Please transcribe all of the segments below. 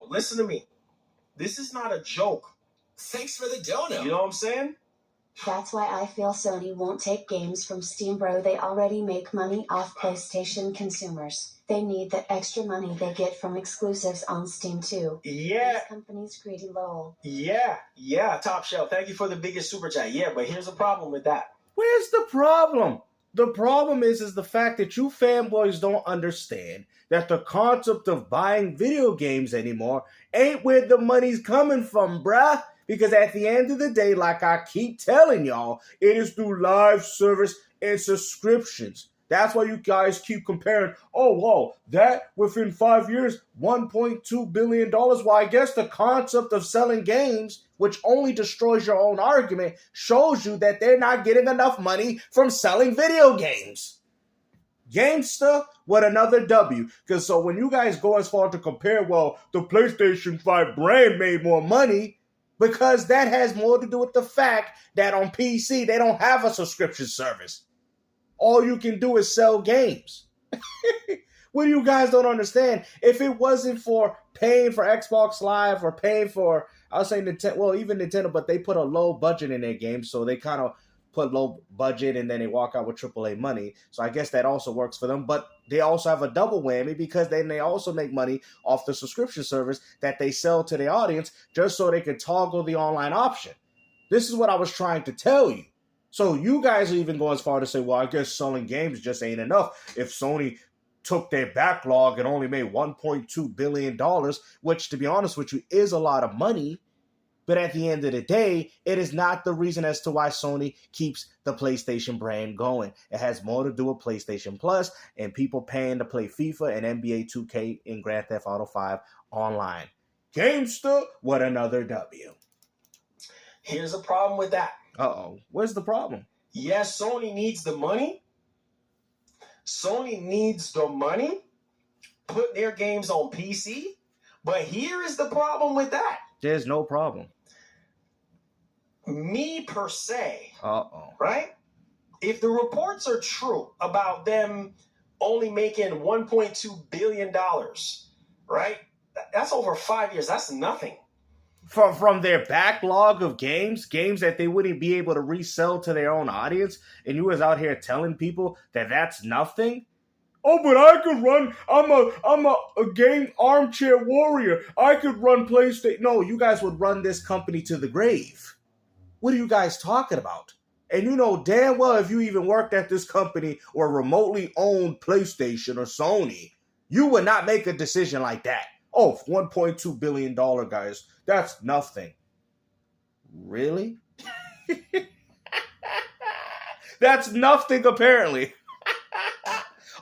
Listen to me. This is not a joke. Thanks for the dono. You know what I'm saying? That's why I feel Sony won't take games from Steam, bro. They already make money off PlayStation consumers. They need the extra money they get from exclusives on Steam too. Yeah. This company's greedy, lol. Yeah, Top Shelf. Thank you for the biggest super chat. Yeah, but here's the problem with that. Where's the problem? The problem is the fact that you fanboys don't understand that the concept of buying video games anymore ain't where the money's coming from, bruh. Because at the end of the day, like I keep telling y'all, it is through live service and subscriptions. That's why you guys keep comparing, oh, whoa, that within 5 years, $1.2 billion. Well, I guess the concept of selling games, which only destroys your own argument, shows you that they're not getting enough money from selling video games. GameStop with another W. Because so when you guys go as far to compare, well, the PlayStation 5 brand made more money, because that has more to do with the fact that on PC, they don't have a subscription service. All you can do is sell games. What you guys don't understand, if it wasn't for paying for Xbox Live or paying for, I was saying Nintendo, well, even Nintendo, but they put a low budget in their games, so they kind of put low budget and then they walk out with AAA money. So I guess that also works for them, but they also have a double whammy because then they also make money off the subscription service that they sell to their audience just so they can toggle the online option. This is what I was trying to tell you. So you guys are even going as far to say, well, I guess selling games just ain't enough. If Sony took their backlog and only made $1.2 billion, which, to be honest with you, is a lot of money. But at the end of the day, it is not the reason as to why Sony keeps the PlayStation brand going. It has more to do with PlayStation Plus and people paying to play FIFA and NBA 2K and Grand Theft Auto 5 online. GameStop, what another W. Here's a problem with that. Uh-oh. Where's the problem? Yes, Sony needs the money. Sony needs the money. Put their games on PC. But here is the problem with that. There's no problem. Me per se. Uh-oh. Right? If the reports are true about them only making $1.2 billion, right? That's over 5 years. That's nothing. From their backlog of games that they wouldn't be able to resell to their own audience, and you was out here telling people that that's nothing? Oh, but I could run, I'm a game armchair warrior. I could run PlayStation. No, you guys would run this company to the grave. What are you guys talking about? And you know damn well if you even worked at this company or remotely owned PlayStation or Sony, you would not make a decision like that. Oh, $1.2 billion, guys. That's nothing. Really? That's nothing, apparently.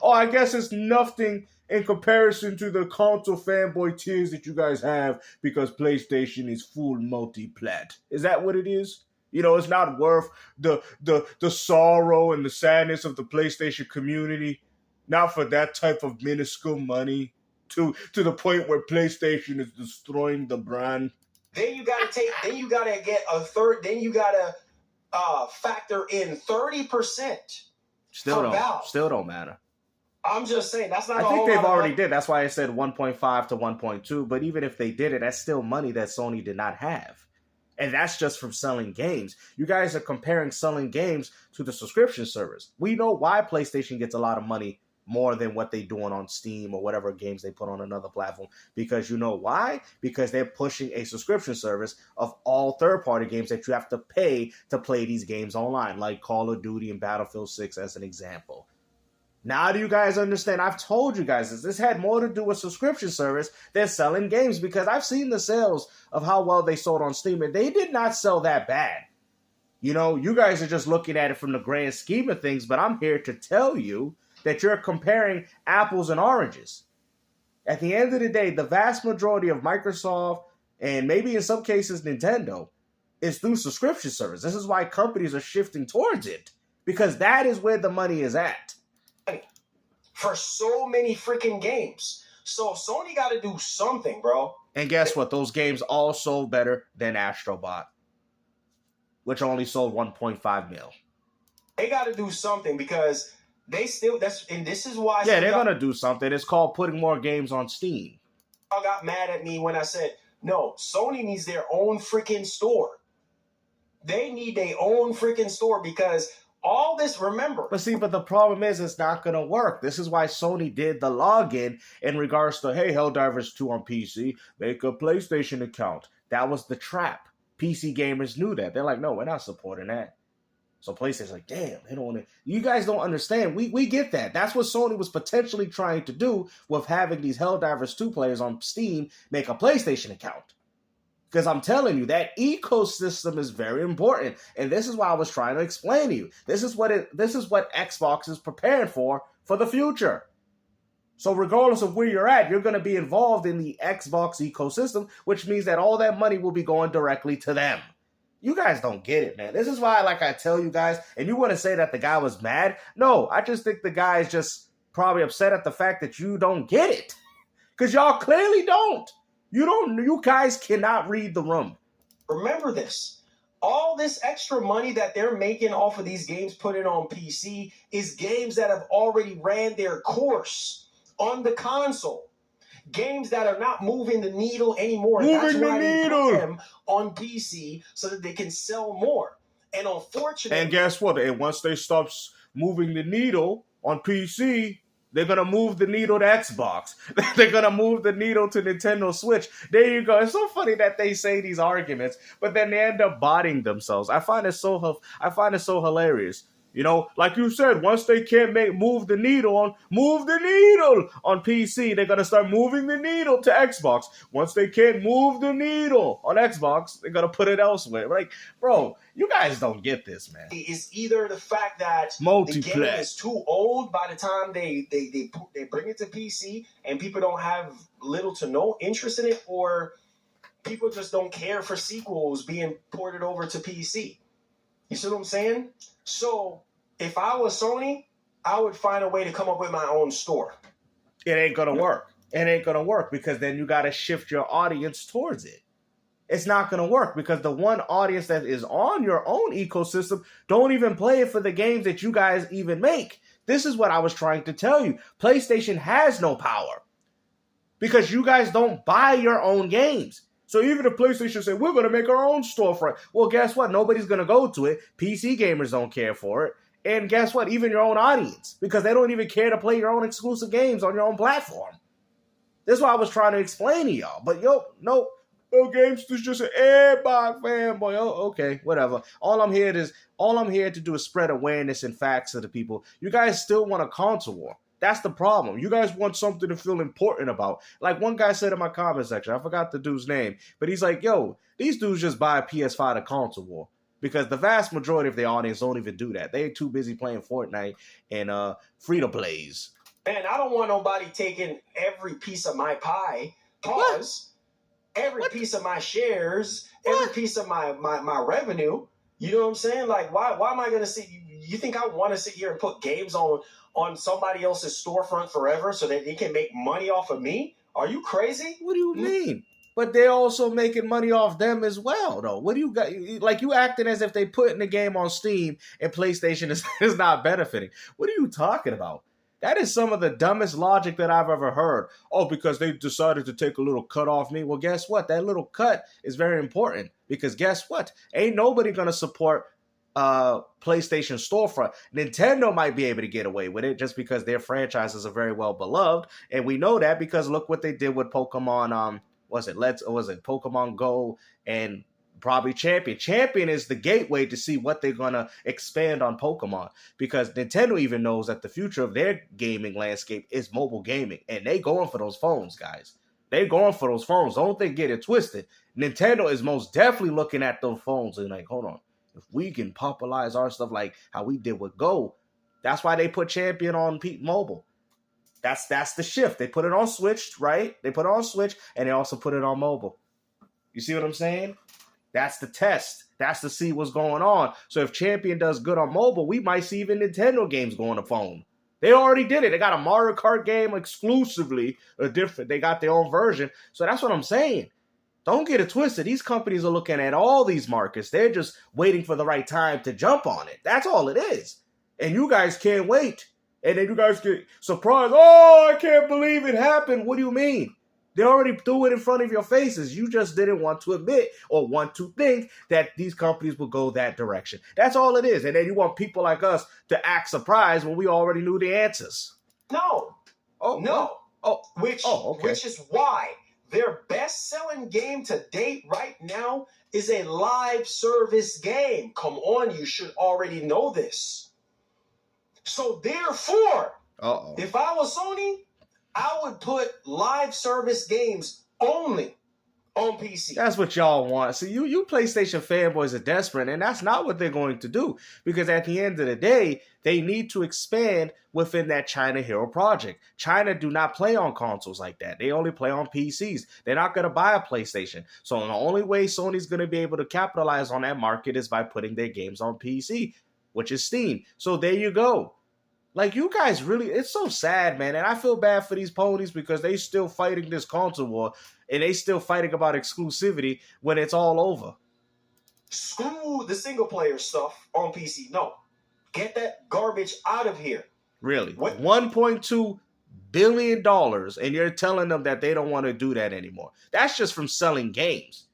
Oh, I guess it's nothing in comparison to the console fanboy tears that you guys have because PlayStation is full multi-plat. Is that what it is? You know, it's not worth the sorrow and the sadness of the PlayStation community. Not for that type of minuscule money to the point where PlayStation is destroying the brand. Then you gotta get a third. Then you gotta factor in 30%. Still don't matter. I'm just saying that's not. I think they've already did. That's why I said 1.5 to 1.2. But even if they did it, that's still money that Sony did not have, and that's just from selling games. You guys are comparing selling games to the subscription service. We know why PlayStation gets a lot of money more than what they're doing on Steam or whatever games they put on another platform. Because you know why? Because they're pushing a subscription service of all third-party games that you have to pay to play these games online, like Call of Duty and Battlefield 6 as an example. Now do you guys understand? I've told you guys this had more to do with subscription service than selling games, because I've seen the sales of how well they sold on Steam, and they did not sell that bad. You know, you guys are just looking at it from the grand scheme of things, but I'm here to tell you that you're comparing apples and oranges. At the end of the day, the vast majority of Microsoft, and maybe in some cases Nintendo, is through subscription service. This is why companies are shifting towards it, because that is where the money is at. For so many freaking games. So Sony got to do something, bro. And guess what? Those games all sold better than Astrobot, which only sold 1.5 mil. They got to do something because they still, and this is why. Yeah, they're going to do something. It's called putting more games on Steam. y'all got mad at me when I said, no, Sony needs their own freaking store. They need their own freaking store because all this, remember. But see, but the problem is it's not going to work. This is why Sony did the login in regards to, hey, Helldivers 2 on PC, make a PlayStation account. That was the trap. PC gamers knew that. They're like, no, we're not supporting that. So PlayStation's like, damn, they don't want to. You guys don't understand. We get that. That's what Sony was potentially trying to do with having these Helldivers 2 players on Steam make a PlayStation account. Because I'm telling you, that ecosystem is very important. And this is why I was trying to explain to you. This is what Xbox is preparing for the future. So regardless of where you're at, you're going to be involved in the Xbox ecosystem, which means that all that money will be going directly to them. You guys don't get it, man. This is why, like I tell you guys, and you want to say that the guy was mad? No, I just think the guy is just probably upset at the fact that you don't get it. Because y'all clearly don't. You guys cannot read the room. Remember this. All this extra money that they're making off of these games put it on PC is games that have already ran their course on the console. Games that are not moving the needle anymore. That's why they put them on PC so that they can sell more. And unfortunately... And guess what? And once they stop moving the needle on PC... They're going to move the needle to Xbox. They're going to move the needle to Nintendo Switch. There you go. It's so funny that they say these arguments, but then they end up bodying themselves. I find it so hilarious. You know, like you said, once they can't move the needle on PC, they're going to start moving the needle to Xbox. Once they can't move the needle on Xbox, they're going to put it elsewhere. Like, bro, you guys don't get this, man. It's either the fact that the game is too old by the time they bring it to PC and people don't have little to no interest in it, or people just don't care for sequels being ported over to PC. You see what I'm saying? So, if I was Sony, I would find a way to come up with my own store. It ain't going to work. It ain't going to work because then you got to shift your audience towards it. It's not going to work because the one audience that is on your own ecosystem don't even play it for the games that you guys even make. This is what I was trying to tell you. PlayStation has no power because you guys don't buy your own games. So even if PlayStation say, we're going to make our own storefront, well, guess what? Nobody's going to go to it. PC gamers don't care for it. And guess what? Even your own audience, because they don't even care to play your own exclusive games on your own platform. That's why I was trying to explain to y'all. But no games is just an Xbox fanboy. Oh, okay, whatever. All I'm here to do is spread awareness and facts to the people. You guys still want a console war. That's the problem. You guys want something to feel important about. Like one guy said in my comment section, I forgot the dude's name, but he's like, yo, these dudes just buy a PS5 to console war. Because the vast majority of their audience don't even do that. They're too busy playing Fortnite and free-to-plays. Man, I don't want nobody taking every piece of my pie. Pause. Every piece of my shares, every piece of my revenue. You know what I'm saying? Like, why am I going to sit? You think I want to sit here and put games on somebody else's storefront forever so that they can make money off of me? Are you crazy? What do you mean? But they're also making money off them as well, though. What do you got? Like, you acting as if they putting the game on Steam and PlayStation is not benefiting. What are you talking about? That is some of the dumbest logic that I've ever heard. Oh, because they decided to take a little cut off me. Well, guess what? That little cut is very important because guess what? Ain't nobody going to support PlayStation storefront. Nintendo might be able to get away with it just because their franchises are very well beloved. And we know that because look what they did with Pokemon, was it Pokemon Go and probably Champion. Champion is the gateway to see what they're going to expand on Pokemon because Nintendo even knows that the future of their gaming landscape is mobile gaming and they going for those phones, guys. They going for those phones. Don't think get it twisted. Nintendo is most definitely looking at those phones and like, hold on. If we can popularize our stuff like how we did with Go, that's why they put Champion on mobile. That's the shift. They put it on Switch, right? They put it on Switch and they also put it on mobile. You see what I'm saying? That's the test. That's to see what's going on. So if Champion does good on mobile, we might see even Nintendo games go on the phone. They already did it. They got a Mario Kart game exclusively. They got their own version. So that's what I'm saying. Don't get it twisted. These companies are looking at all these markets. They're just waiting for the right time to jump on it. That's all it is. And you guys can't wait. And then you guys get surprised. Oh, I can't believe it happened. What do you mean? They already threw it in front of your faces. You just didn't want to admit or want to think that these companies would go that direction. That's all it is. And then you want people like us to act surprised when we already knew the answers. No. Oh, no. Okay. Which is why their best-selling game to date right now is a live service game. Come on, you should already know this. So therefore, if I was Sony, I would put live service games only on PC. That's what y'all want. See, you PlayStation fanboys are desperate, and that's not what they're going to do. Because at the end of the day, they need to expand within that China Hero project. China do not play on consoles like that. They only play on PCs. They're not going to buy a PlayStation. So the only way Sony's going to be able to capitalize on that market is by putting their games on PC, which is Steam. So there you go. Like, you guys really, it's so sad, man. And I feel bad for these ponies because they still fighting this console war and they still fighting about exclusivity when it's all over. Screw the single player stuff on PC. No. Get that garbage out of here. Really? What? $1.2 billion, and you're telling them that they don't want to do that anymore. That's just from selling games.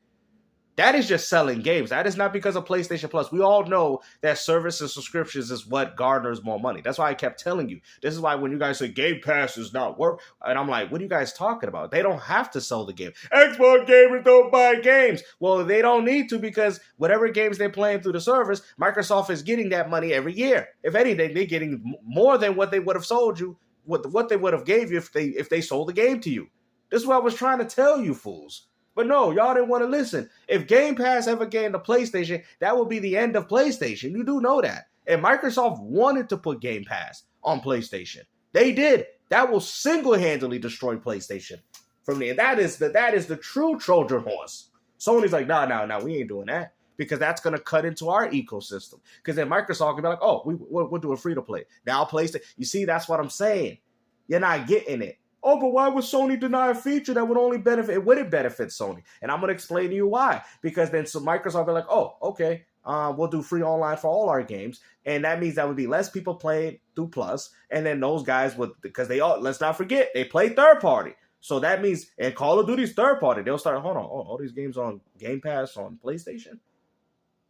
That is just selling games. That is not because of PlayStation Plus. We all know that service and subscriptions is what garners more money. That's why I kept telling you. This is why when you guys say Game Pass is not work, and I'm like, what are you guys talking about? They don't have to sell the game. Xbox gamers don't buy games. Well, they don't need to because whatever games they're playing through the service, Microsoft is getting that money every year. If anything, they're getting more than what they would have sold you, what they would have gave you if they sold the game to you. This is what I was trying to tell you fools. But no, y'all didn't want to listen. If Game Pass ever gained a PlayStation, that would be the end of PlayStation. You do know that. And Microsoft wanted to put Game Pass on PlayStation. They did. That will single-handedly destroy PlayStation from there. That is the true Trojan horse. Sony's like, no, we ain't doing that. Because that's going to cut into our ecosystem. Because then Microsoft can be like, oh, we're doing free-to-play. Now PlayStation. You see, that's what I'm saying. You're not getting it. Oh, but why would Sony deny a feature that would only benefit? It wouldn't benefit Sony. And I'm going to explain to you why. Because then Microsoft will be like, oh, okay, we'll do free online for all our games. And that means that would be less people playing through Plus. And then those guys would, because they all, let's not forget, they play third party. So that means, and Call of Duty's third party. They'll start, hold on, all these games on Game Pass on PlayStation?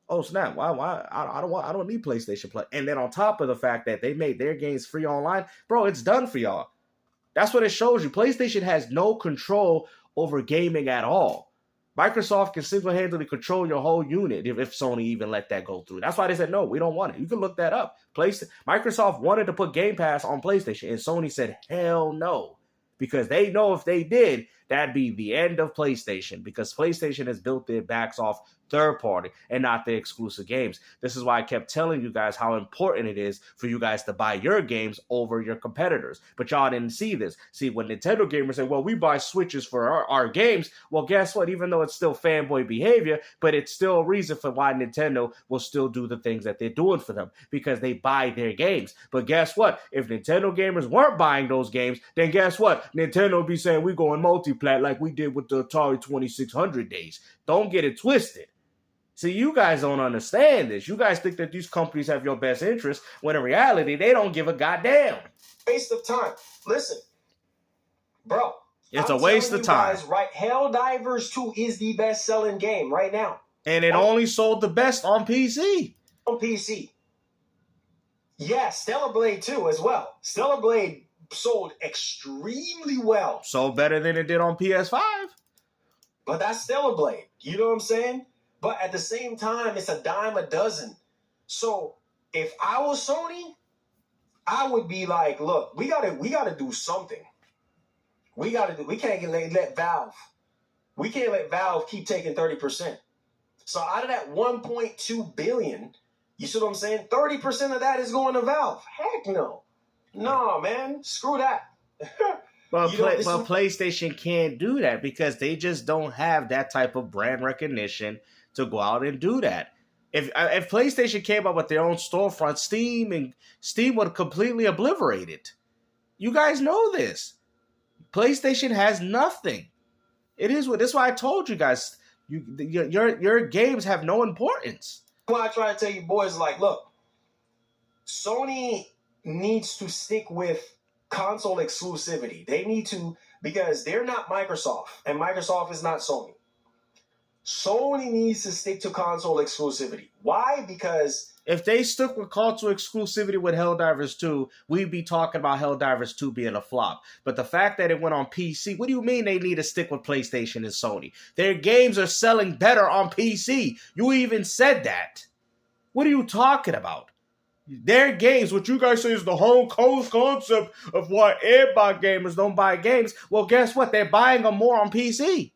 Oh, snap. Why? I don't need PlayStation Plus. And then on top of the fact that they made their games free online, bro, it's done for y'all. That's what it shows you. PlayStation has no control over gaming at all. Microsoft can single-handedly control your whole unit if Sony even let that go through. That's why they said, no, we don't want it. You can look that up. Microsoft wanted to put Game Pass on PlayStation, and Sony said, hell no. Because they know if they did, that'd be the end of PlayStation. Because PlayStation has built their backs off third party and not the exclusive games. This is why I kept telling you guys how important it is for you guys to buy your games over your competitors. But y'all didn't see this. See, when Nintendo gamers say, well, we buy Switches for our games, well, guess what? Even though it's still fanboy behavior, but it's still a reason for why Nintendo will still do the things that they're doing for them, because they buy their games. But guess what? If Nintendo gamers weren't buying those games, then guess what? Nintendo would be saying, we going multi-plat like we did with the Atari 2600 days. Don't get it twisted. See, you guys don't understand this. You guys think that these companies have your best interest, when in reality, they don't give a goddamn. Waste of time. Listen, bro. It's a waste of time. Guys, right? Helldivers 2 is the best-selling game right now. And it only sold the best on PC. On PC. Yeah, Stellar Blade 2 as well. Stellar Blade sold extremely well. Sold better than it did on PS5. But that's Stellar Blade. You know what I'm saying? But at the same time, it's a dime a dozen. So if I was Sony, I would be like, look, we gotta do something. We can't let Valve. We can't let Valve keep taking 30%. So out of that 1.2 billion, you see what I'm saying? 30% of that is going to Valve. Heck no. No, man. Screw that. But PlayStation can't do that because they just don't have that type of brand recognition to go out and do that. If PlayStation came up with their own storefront, Steam would completely obliterate it. You guys know this. PlayStation has nothing. That's why I told you guys, your games have no importance. Well, I try to tell you boys, like, look, Sony needs to stick with console exclusivity. They need to because they're not Microsoft, and Microsoft is not Sony. Sony needs to stick to console exclusivity. Why? Because if they stuck with console exclusivity with Helldivers 2, we'd be talking about Helldivers 2 being a flop. But the fact that it went on PC, what do you mean they need to stick with PlayStation and Sony? Their games are selling better on PC. You even said that. What are you talking about? Their games, what you guys say is the whole concept of why everybody gamers don't buy games. Well, guess what? They're buying them more on PC.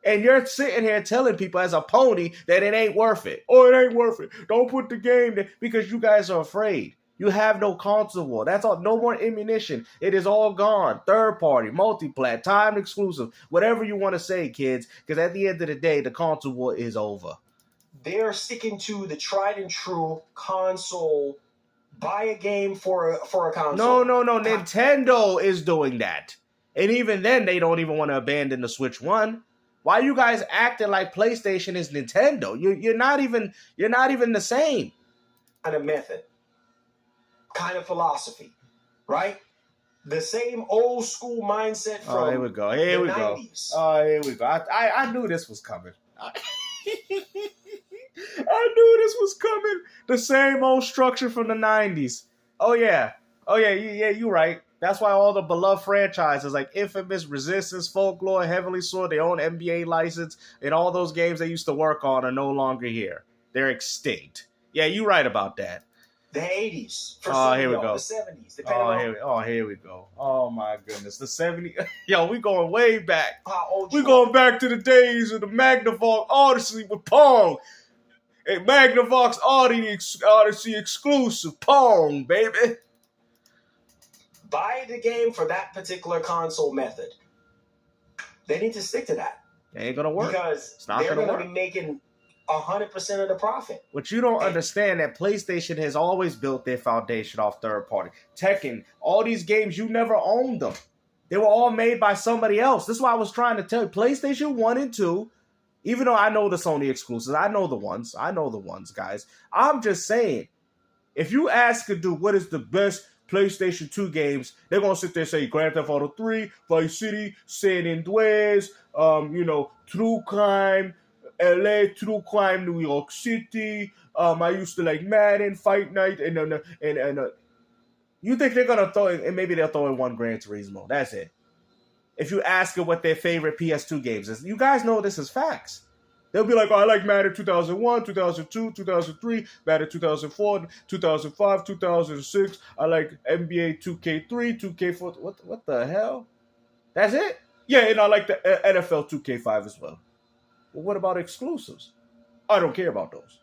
And you're sitting here telling people as a pony that it ain't worth it. Oh, it ain't worth it. Don't put the game there because you guys are afraid. You have no console war. That's all. No more ammunition. It is all gone. Third party, multi-plat, time exclusive, whatever you want to say, kids. Because at the end of the day, the console war is over. They're sticking to the tried and true console. Buy a game for a console. No. Nintendo is doing that. And even then, they don't even want to abandon the Switch 1. Why you guys acting like PlayStation is Nintendo? You're not even the same. Kind of method, kind of philosophy, right? The same old school mindset from here we go. Here we 90s. Go. Oh, here we go. I knew this was coming. I knew this was coming. The same old structure from the 90s. Oh yeah, you're right. That's why all the beloved franchises like Infamous, Resistance, Folklore, Heavenly Sword, their own NBA license, and all those games they used to work on are no longer here. They're extinct. Yeah, you're right about that. The 80s. Here we go. The 70s. Here we go. Oh, my goodness. The 70s. Yo, we going way back. We going back to the days of the Magnavox Odyssey with Pong. And Magnavox Odyssey exclusive. Pong, baby. Buy the game for that particular console method. They need to stick to that. It ain't going to work. Because they're going to be making 100% of the profit. But you don't understand that PlayStation has always built their foundation off third party. Tekken, all these games, you never owned them. They were all made by somebody else. This is why I was trying to tell you. PlayStation 1 and 2, even though I know the Sony exclusives, I know the ones, guys. I'm just saying, if you ask a dude what is the best PlayStation 2 games, they're going to sit there and say Grand Theft Auto 3, Vice City, San Andreas, True Crime, LA, True Crime, New York City. I used to like Madden, Fight Night, and you think they're going to throw in, and maybe they'll throw in one Gran Turismo. That's it. If you ask them what their favorite PS2 games is, you guys know this is facts. They'll be like, oh, I like Madden 2001, 2002, 2003, Madden 2004, 2005, 2006. I like NBA 2K3, 2K4. What the hell? That's it? Yeah, and I like the NFL 2K5 as well. Well, what about exclusives? I don't care about those.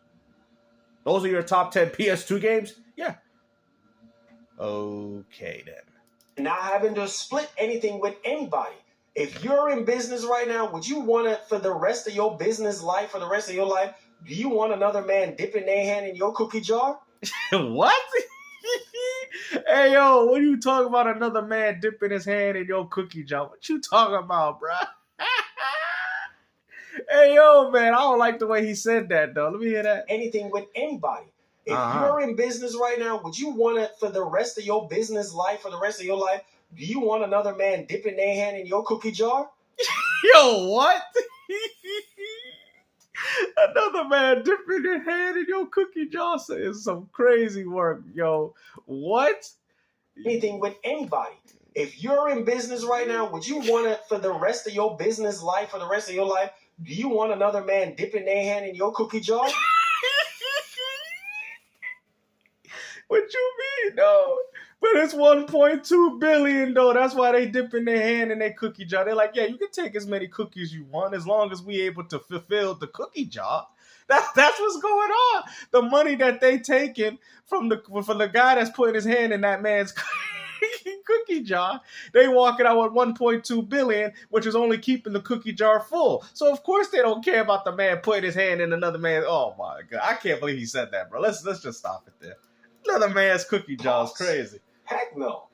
Those are your top 10 PS2 games? Yeah. Okay, then. Not having to split anything with anybody. If you're in business right now, would you want to, for the rest of your business life, for the rest of your life, do you want another man dipping their hand in your cookie jar? What? Hey, yo, what are you talking about another man dipping his hand in your cookie jar? What you talking about, bruh? Hey, yo, man, I don't like the way he said that, though. Let me hear that. Anything with anybody. If you're in business right now, would you want to, for the rest of your business life, for the rest of your life, do you want another man dipping their hand in your cookie jar? Yo, what? Another man dipping their hand in your cookie jar is some crazy work, yo. What? Anything with anybody. If you're in business right now, would you want to, for the rest of your business life, for the rest of your life, do you want another man dipping their hand in your cookie jar? What you mean, though? But it's 1.2 billion, though. That's why they dipping their hand in their cookie jar. They're like, yeah, you can take as many cookies you want as long as we able to fulfill the cookie jar. That's what's going on. The money that they taking from the guy that's putting his hand in that man's cookie jar, they walking out with 1.2 billion, which is only keeping the cookie jar full. So of course they don't care about the man putting his hand in another man. Oh my God, I can't believe he said that, bro. Let's just stop it there. Another man's cookie jar is crazy. Heck no.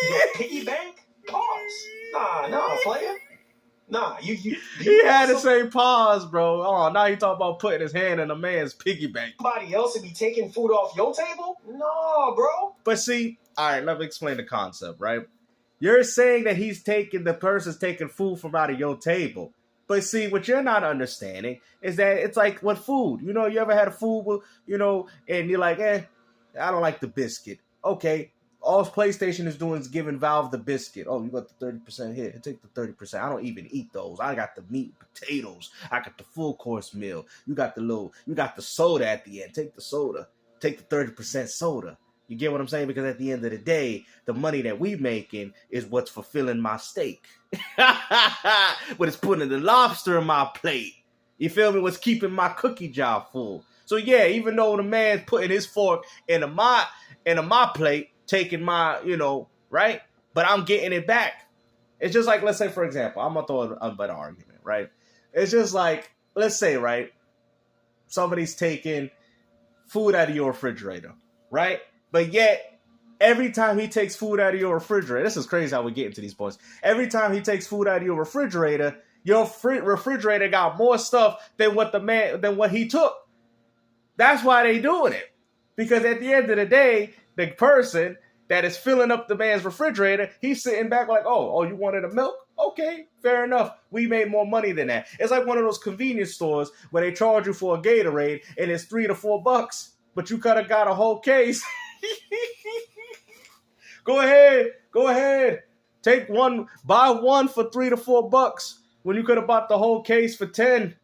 Your piggy bank? Pause. Nah, player. Nah, you he had to say pause, bro. Oh, now you talk about putting his hand in a man's piggy bank. Somebody else to be taking food off your table? No, bro. But see, all right, let me explain the concept, right? You're saying that the person's taking food from out of your table. But see, what you're not understanding is that it's like with food. You know, you ever had a food, and you're like, I don't like the biscuit. Okay, all PlayStation is doing is giving Valve the biscuit. Oh, you got the 30% here. Take the 30%. I don't even eat those. I got the meat, potatoes. I got the full course meal. You got the soda at the end. Take the soda. Take the 30% soda. You get what I'm saying? Because at the end of the day, the money that we making is what's fulfilling my steak. But it's putting the lobster in my plate. You feel me? What's keeping my cookie jar full. So yeah, even though the man's putting his fork into my plate, taking my, right? But I'm getting it back. It's just like, let's say, for example, I'm going to throw a better argument, right? It's just like, let's say, right? Somebody's taking food out of your refrigerator, right? But yet, every time he takes food out of your refrigerator, this is crazy how we get into these points. Every time he takes food out of your refrigerator refrigerator got more stuff than what he took. That's why they doing it. Because at the end of the day, the person that is filling up the man's refrigerator, he's sitting back like, oh, you wanted a milk? Okay, fair enough. We made more money than that. It's like one of those convenience stores where they charge you for a Gatorade and it's $3 to $4, but you could have got a whole case. Go ahead. Take one, buy one for $3 to $4 when you could have bought the whole case for 10.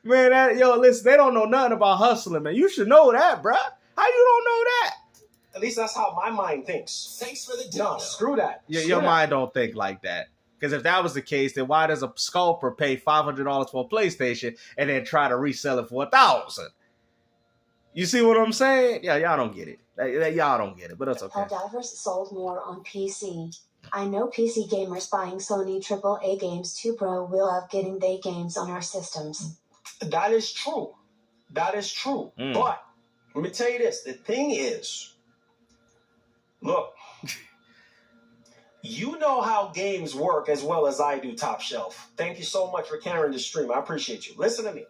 Man, listen, they don't know nothing about hustling, man. You should know that, bruh. How you don't know that? At least that's how my mind thinks. Thanks for the No, dono. screw that. Your mind don't think like that. Because if that was the case, then why does a scalper pay $500 for a PlayStation and then try to resell it for $1,000? You see what I'm saying? Yeah, y'all don't get it. Y'all don't get it, but that's okay. Helldivers sold more on PC. I know PC gamers buying Sony AAA games too, bro. We love getting they games on our systems. That is true. But let me tell you this. The thing is, look, you know how games work as well as I do, Top Shelf. Thank you so much for carrying the stream. I appreciate you. Listen to me.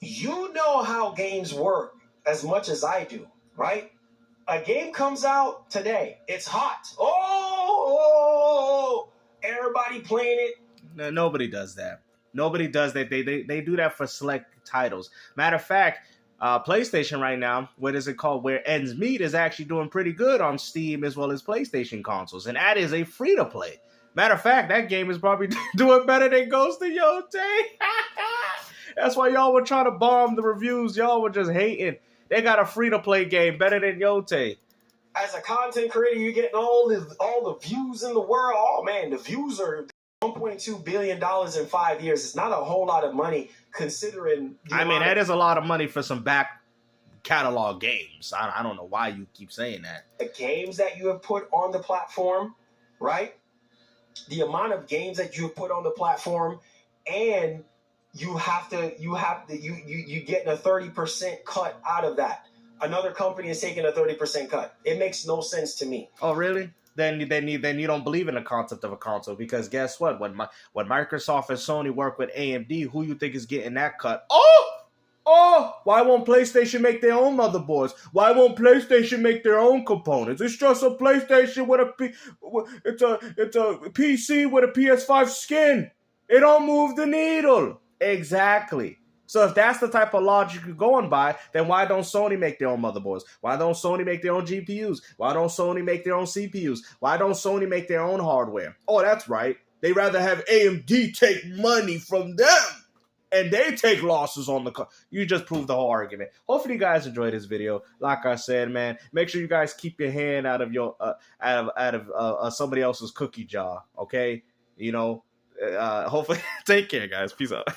You know how games work as much as I do, right? A game comes out today. It's hot. Oh, everybody playing it. No, nobody does that. Nobody does that. They do that for select titles. Matter of fact, PlayStation right now, what is it called? Where Ends Meet is actually doing pretty good on Steam as well as PlayStation consoles. And that is a free-to-play. Matter of fact, that game is probably doing better than Ghost of Yotei. That's why y'all were trying to bomb the reviews. Y'all were just hating. They got a free-to-play game better than Yotei. As a content creator, you're getting all the views in the world. Oh, man, the views are $1.2 billion in 5 years. It's not a whole lot of money considering... that is a lot of money for some back catalog games. I don't know why you keep saying that. The games that you have put on the platform, right? The amount of games that you have put on the platform, and you getting a 30% cut out of that. Another company is taking a 30% cut. It makes no sense to me. Oh, really? Then you don't believe in the concept of a console, because guess what? When Microsoft and Sony work with AMD, who you think is getting that cut? Oh! Why won't PlayStation make their own motherboards? Why won't PlayStation make their own components? It's just a PlayStation with it's a PC with a PS5 skin. It don't move the needle. Exactly. So if that's the type of logic you're going by, then why don't Sony make their own motherboards? Why don't Sony make their own GPUs? Why don't Sony make their own CPUs? Why don't Sony make their own hardware? Oh, that's right. They rather have AMD take money from them, and they take losses on the car. You just proved the whole argument. Hopefully you guys enjoyed this video. Like I said, man, make sure you guys keep your hand out of your somebody else's cookie jar, okay? Hopefully take care, guys. Peace out.